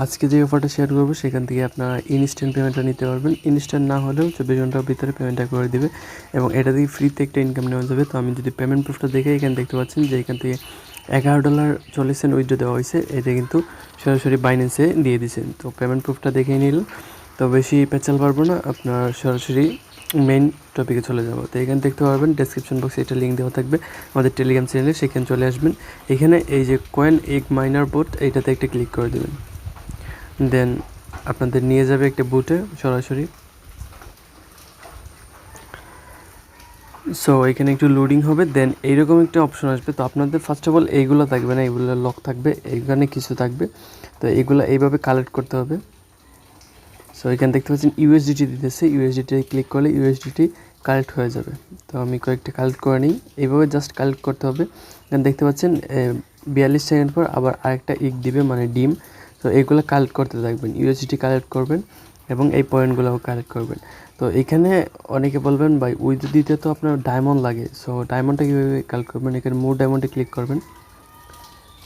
আজকে যে অফারটা শেয়ার করবো সেখান থেকে আপনারা ইনস্ট্যান্ট পেমেন্টটা নিতে পারবেন। ইনস্ট্যান্ট না হলেও 24 ঘন্টার ভিতরে পেমেন্টটা করে দিবে এবং এটা থেকে ফ্রিতে একটা ইনকাম নেওয়া যাবে। তো আমি যদি পেমেন্ট প্রুফটা দেখে এখানে দেখতে পাচ্ছেন যে এখান থেকে $11.40 উইথড্র দেওয়া হয়েছে। এটা কিন্তু সরাসরি বাইন্যান্সে দিয়ে দিয়েছেন। তো পেমেন্ট প্রুফটা দেখে নিল। তো বেশি পেঁচাল পারবো না, আপনার সরাসরি মেইন টপিকে চলে যাব। তো এখানে দেখতে পারবেন ডেসক্রিপশন বক্সে এটা লিঙ্ক দেওয়া থাকবে আমাদের টেলিগ্রাম চ্যানেলে, সেখানে চলে আসবেন। এখানে এই যে কয়েন এগ মাইনার বোট, এইটাতে একটা ক্লিক করে দেবেন। দেন আপনাদের নিয়ে যাবে একটা বুটে সরাসরি। সো এখানে একটু লোডিং হবে, দেন এইরকম একটা অপশন আসবে। তো আপনাদের ফার্স্ট অফ অল এইগুলো থাকবে না, এইগুলো লক থাকবে, এইখানে কিছু থাকবে। তো এইগুলো এইভাবে কালেক্ট করতে হবে। সো এখানে দেখতে পাচ্ছেন ইউএসডিটি দিতেছে, ইউএসডিটি ক্লিক করলে ইউএসডিটি কালেক্ট হয়ে যাবে। তো আমি কয়েকটা কালেক্ট করে নিই, এইভাবে জাস্ট কালেক্ট করতে হবে। এখানে দেখতে পাচ্ছেন 42 সেকেন্ড পর আবার আরেকটা ইক দিবে, মানে ডিম। তো এইগুলো কালেক্ট করতে থাকবেন, ইউএসডিটি কালেক্ট করবেন এবং এই পয়েন্টগুলোও কালেক্ট করবেন। তো এখানে অনেকে বলবেন ভাই উইথ দিতে তো আপনার ডায়মন্ড লাগে। সো ডায়মন্ডটা কীভাবে কালেক্ট করবেন, এখানে মোর ডায়মন্ডে ক্লিক করবেন।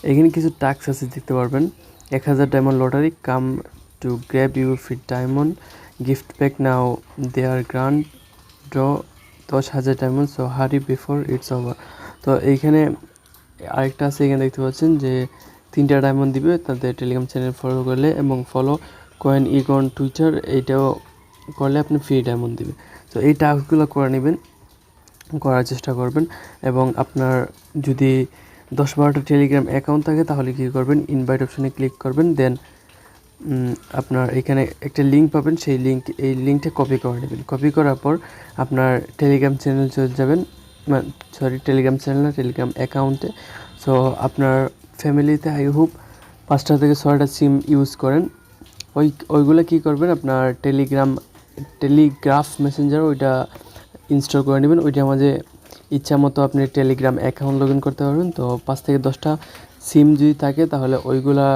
এখানে কিছু টাস্ক আছে দেখতে পারবেন। 1000 diamond lottery come to grab you fit diamond gift pack now there grand draw 10,000 diamond, so hurry before it's over. তো এইখানে আরেকটা আছে, এখানে দেখতে পাচ্ছেন যে 3টা ডায়মন্ড দিবে তাদের টেলিগ্রাম চ্যানেল ফলো করলে এবং ফলো কয়েন ইগন টুইটার, এইটাও করলে আপনি ফ্রি ডায়মন্ড দিবে। তো এই টাস্কগুলো করে নেবেন, করার চেষ্টা করবেন। এবং আপনার যদি 10-12টা টেলিগ্রাম অ্যাকাউন্ট থাকে তাহলে কী করবেন, ইনভাইট অপশনে ক্লিক করবেন। দেন আপনার এখানে একটা লিঙ্ক পাবেন, সেই এই লিঙ্কটা কপি করে নেবেন। কপি করার পর আপনার টেলিগ্রাম চ্যানেল চলে যাবেন, টেলিগ্রাম চ্যানেল না, টেলিগ্রাম অ্যাকাউন্টে। সো আপনার ফ্যামিলিতে আই হোপ 5টা থেকে 6টা সিম ইউজ করেন। ওইগুলো কী করবেন, আপনার টেলিগ্রাফ মেসেঞ্জার ওইটা ইনস্টল করে নেবেন। ওইটার মাঝে ইচ্ছা মতো আপনি টেলিগ্রাম অ্যাকাউন্ট লগ ইন করতে পারবেন। তো 5 থেকে 10টা সিম যদি থাকে তাহলে ওইগুলা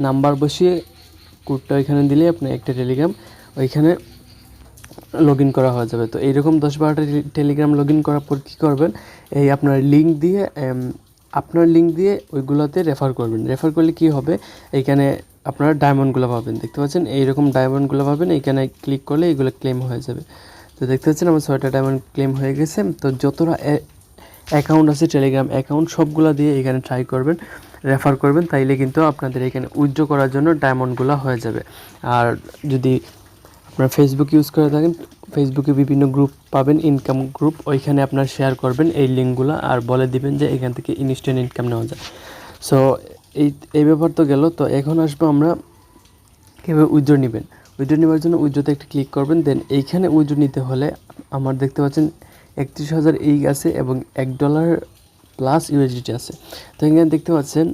নাম্বার বসিয়ে কোডটা ওইখানে দিলে আপনি একটা টেলিগ্রাম ওইখানে লগ ইন করা হয়ে যাবে। তো এইরকম 10-12টা টেলিগ্রাম লগ ইন করার পর কী করবেন, এই আপনার লিঙ্ক দিয়ে ওইগুলোতে রেফার করবেন। রেফার করলে কী হবে, এইখানে আপনারা ডায়মন্ডগুলো পাবেন, দেখতে পাচ্ছেন এইরকম ডায়মন্ডগুলো পাবেন। এইখানে ক্লিক করলে এইগুলো ক্লেম হয়ে যাবে। তো দেখতে পাচ্ছেন আমার 6টা ডায়মন্ড ক্লেম হয়ে গেছে। তো যতটা অ্যাকাউন্ট আছে টেলিগ্রাম অ্যাকাউন্ট সবগুলো দিয়ে এখানে ট্রাই করবেন, রেফার করবেন, তাইলে কিন্তু আপনাদের এখানে উইথড্র করার জন্য ডায়মন্ডগুলো হয়ে যাবে। আর যদি আপনারা ফেসবুক ইউজ করে থাকেন, ফেসবুকে বিভিন্ন গ্রুপ পাবেন, ইনকাম গ্রুপ, ওইখানে আপনারা শেয়ার করবেন এই লিঙ্কগুলো আর বলে দিবেন যে এখান থেকে ইনস্ট্যান্ট ইনকাম নেওয়া যায়। সো এই ব্যাপার তো গেল। তো এখন আসবো আমরা কীভাবে উইথড্র নেবেন। উইথড্র নেওয়ার জন্য উইথড্রতে একটা ক্লিক করবেন। দেন এইখানে উইথড্র নিতে হলে আমার দেখতে পাচ্ছেন 31,000 এই আছে এবং $1 প্লাস ইউএসডিটি আছে। তো এখানে দেখতে পাচ্ছেন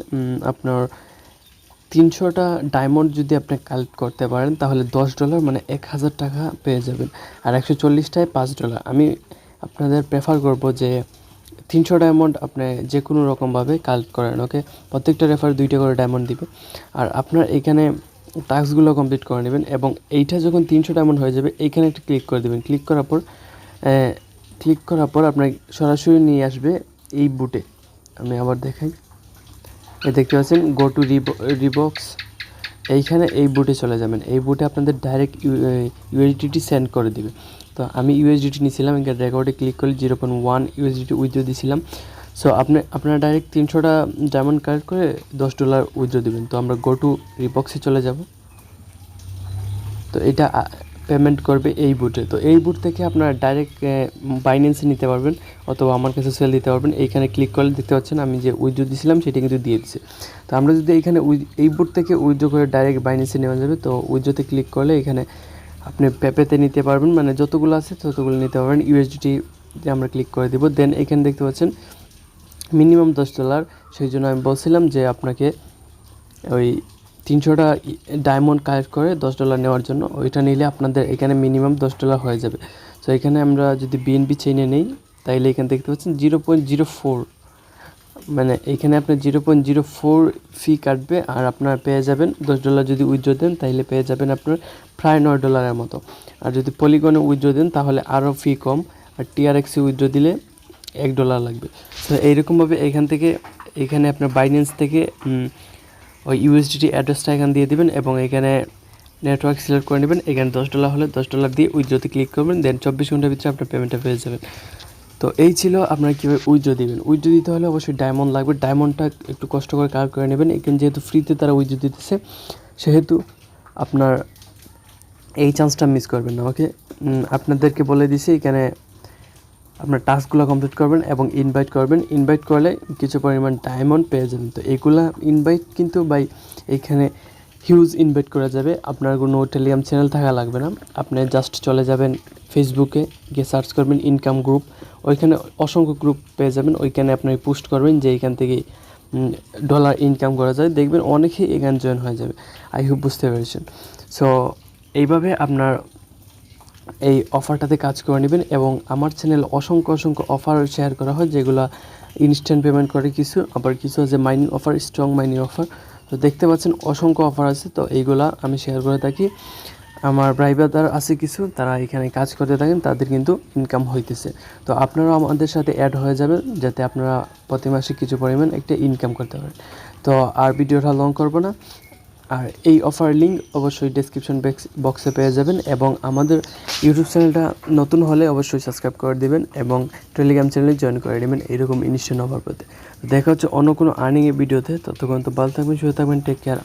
আপনার 300টা ডায়মন্ড যদি আপনি কালেক্ট করতে পারেন তাহলে $10 মানে 1,000 টাকা পেয়ে যাবেন। আর 140টায় $5। আমি আপনাদের প্রেফার করব যে 300 ডায়মন্ড আপনি যে কোনো রকমভাবে কালেক্ট করেন। ওকে, প্রত্যেকটা রেফার 2টা করে ডায়মন্ড দিবে। আর আপনার এখানে টাস্কগুলো কমপ্লিট করে নেবেন এবং এইটা যখন 300 ডায়মন্ড হয়ে যাবে এইখানে একটা ক্লিক করে দেবেন। ক্লিক করার পর আপনার সরাসরি নিয়ে আসবে এই বুটে। আমি আবার দেখাই, দেখতে পাচ্ছেন গো টু রিবক্স, এইখানে এই বুটে চলে যাবেন। এই বুটে আপনাদের ডাইরেক্ট ইউএসডিটি সেন্ড করে দিবে। তো আমি ইউএসডিটি নিয়েছিলাম, এখানে রেকর্ডে ক্লিক করলে 0.1 ইউএসডিটি উইথড্র দিয়েছিলাম। সো আপনারা ডাইরেক্ট 300টা ডায়মন্ড কালেক্ট করে $10 উইথড্র দেবেন। তো আমরা গো টু রিবক্সে চলে যাব। তো এটা পেমেন্ট করবে এই বুটে। তো এই বুট থেকে আপনারা ডাইরেক্ট বাইন্যান্সে নিতে পারবেন অথবা আমার কাছে সেল দিতে পারবেন। এইখানে ক্লিক করলে দেখতে পাচ্ছেন আমি যে উইথড্র দিয়েছিলাম সেটা কিন্তু দিয়ে দিচ্ছে। তো আমরা যদি এইখানে এই বুট থেকে উইথড্র করে ডাইরেক্ট বাইন্যান্সে নেওয়া যাবে। তো উইথড্রতে ক্লিক করলে এখানে আপনি পেপেতে নিতে পারবেন, মানে যতগুলো আছে ততগুলো নিতে পারবেন। ইউএসডিটিতে আমরা ক্লিক করে দেবো। দেন এখানে দেখতে পাচ্ছেন মিনিমাম $10। সেই জন্য আমি বলছিলাম যে আপনাকে ওই 300টা ডায়মন্ড কালেক্ট করে $10 নেওয়ার জন্য, ওইটা নিলে আপনাদের এখানে মিনিমাম $10 হয়ে যাবে। সো এখানে আমরা যদি বিএনবি চেইনে নেই তাইলে এখানে দেখতে পাচ্ছেন 0.04, মানে এখানে আপনার 0.04 ফি কাটবে আর আপনার পেয়ে যাবেন $10 যদি উইথড্র দেন তাইলে পেয়ে যাবেন আপনার প্রায় $9 মতো। আর যদি পলিগনে উইথড্র দেন তাহলে আরও ফি কম, আর টিআরএক্সে উইথড্র দিলে $1 লাগবে। তো এইরকমভাবে এখানে আপনার বাইন্যান্স থেকে ওই ইউএসডিটি অ্যাড্রেসটা এখানে দিয়ে দিবেন এবং এখানে নেটওয়ার্ক সিলেক্ট করে নেবেন। এখানে $10 হলে $10 দিয়ে উইথড্রোতে ক্লিক করবেন, দেন 24 ঘন্টার ভিতরে আপনার পেমেন্টটা পেয়ে যাবেন। তো এই ছিল আপনারা কীভাবে উইথড্রো দিবেন। উইথড্রো দিতে হলে অবশ্যই ডায়মন্ড লাগবে, ডায়মন্ডটা একটু কষ্ট করে কালেক্ট করে নেবেন। এখানে যেহেতু ফ্রিতে তারা উইথড্রো দিতেছে সেহেতু আপনার এই চান্সটা মিস করবেন না। ওকে, আপনাদেরকে বলে দিছি এখানে আপনার টাস্কগুলো কমপ্লিট করবেন এবং ইনভাইট করবেন। ইনভাইট করলে কিছু পরিমাণ ডায়মন্ড পেয়ে যাবেন। তো এইগুলা ইনভাইট কিন্তু বাই এইখানে হিউজ ইনভাইট করা যাবে। আপনার কোনো টেলিগ্রাম চ্যানেল থাকা লাগবে না, আপনি জাস্ট চলে যাবেন ফেসবুকে গিয়ে সার্চ করবেন ইনকাম গ্রুপ, ওইখানে অসংখ্য গ্রুপ পেয়ে যাবেন। ওইখানে আপনি পোস্ট করবেন যে এইখান থেকে ডলার ইনকাম করা যায়, দেখবেন অনেকেই এখানে জয়েন হয়ে যাবে। আই হোপ বুঝতে পেরেছেন। সো এইভাবে আপনার এই অফারটাতে কাজ করে নেবেন এবং আমার চ্যানেল অসংখ্য অফার শেয়ার করা হয়, যেগুলো ইনস্ট্যান্ট পেমেন্ট করে কিছু, আবার কিছু আছে mining offer, strong mining offer. তো দেখতে পাচ্ছেন অসংখ্য অফার আছে, তো এইগুলা আমি শেয়ার করে থাকি। আমার ব্রাদার আছে কিছু, তারা এখানে কাজ করতে থাকেন, তাদের কিন্তু ইনকাম হইতেছে। তো আপনারাও আমাদের সাথে অ্যাড হয়ে যাবেন যাতে আপনারা প্রতি মাসে কিছু পরিমাণ একটা ইনকাম করতে পারেন। তো আর ভিডিওটা লং করব না, আর এই অফার লিঙ্ক অবশ্যই ডেসক্রিপশন বক্সে পেয়ে যাবেন এবং আমাদের ইউটিউব চ্যানেলটা নতুন হলে অবশ্যই সাবস্ক্রাইব করে দেবেন এবং টেলিগ্রাম চ্যানেলে জয়েন করে নেবেন এইরকম ইনস্ট্যান্ট অফার পেতে। দেখা হচ্ছে অন্য কোনো আর্নিংয়ের ভিডিওতে, ততক্ষণ তো ভালো থাকবেন, সুস্থ থাকবেন, টেক কেয়ার।